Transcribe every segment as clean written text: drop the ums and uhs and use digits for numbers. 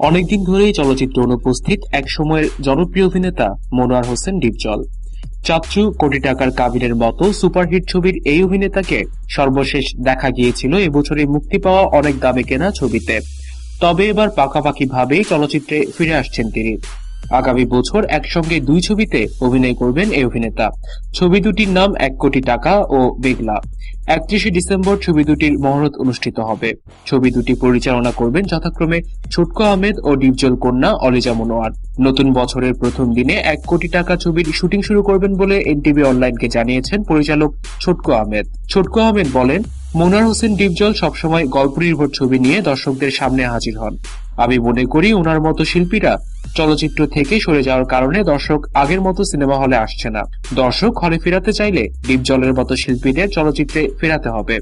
অনেকদিন ধরেই চলচ্চিত্রে অনুপস্থিত এক সময়ের জনপ্রিয় অভিনেতা মনোয়ার হোসেন ডিপজল। চাচ্চু, কোটি টাকার কাবিনের মতো সুপারহিট ছবির এই অভিনেতাকে সর্বশেষ দেখা গিয়েছিল এবছরে মুক্তি পাওয়া অনেক দামে কেনা ছবিতে। তবে এবার পাকাপাকি ভাবেই চলচ্চিত্রে ফিরে আসছেন তিনি। আগামী বছর একসঙ্গে দুই ছবিতে অভিনয় করবেন এই অভিনেতা। ছবি দুটির নাম ১ কোটি টাকা ও বেগলা। ৩১শে ডিসেম্বর ছবি দুটির মহরত অনুষ্ঠিত হবে। ছবি দুটি পরিচালনা করবেন যথাক্রমে ছটকু আহমেদ ও ডিপজল কন্যা অলিজা মনোয়ার। নতুন বছরের প্রথম দিনে ১ কোটি টাকা ছবির শুটিং শুরু করবেন বলে এনটিভি অনলাইনকে জানিয়েছেন পরিচালক ছটকু আহমেদ। ছটকু আহমেদ বলেন, মনোয়ার হোসেন ডিপজল সবসময় গল্প নির্ভর ছবি নিয়ে দর্শকদের সামনে হাজির হন। আমি মনে করি ওনার মতো শিল্পীরা চলচ্চিত্র থেকে সরে যাওয়ার কারণে দর্শক আগের মতো সিনেমা হলে আসছে না। দর্শক হলে ফেরাতে চাইলে ডিপজলের মতো শিল্পীদের চলচ্চিত্রে ফেরাতে হবে।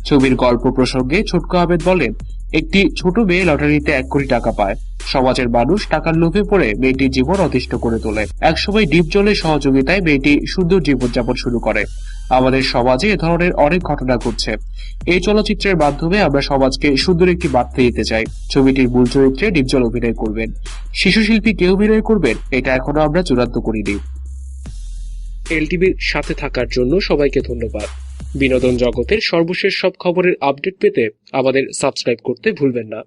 ছবির গল্প প্রসঙ্গে ছটকু আহমেদ বলেন, একটি ছোট মেয়ে লটারিতে ১ কোটি টাকা পায়। সমাজের মানুষ টাকার লোভে পড়ে মেয়েটির জীবন অতিষ্ঠ করে তোলে। একসময় ডিপজলের সহযোগিতায় মেয়েটি সুন্দর জীবনযাপন শুরু করে। আমাদের সমাজে এ ধরনের অনেক ঘটনা ঘটছে। এই চলচ্চিত্রের মাধ্যমে আমরা সমাজকে সুন্দর একটি বার্তা দিতে চাই। ছবিটির মূল চরিত্রে ডিপজল অভিনয় করবেন। শিশু শিল্পী কে অভিনয় করবেন এটা এখনো আমরা চূড়ান্ত করিনি। এলটিভির সাথে থাকার জন্য সবাইকে ধন্যবাদ। বিনোদন জগতের সর্বশেষ সব খবরের আপডেট পেতে আমাদের সাবস্ক্রাইব করতে ভুলবেন না।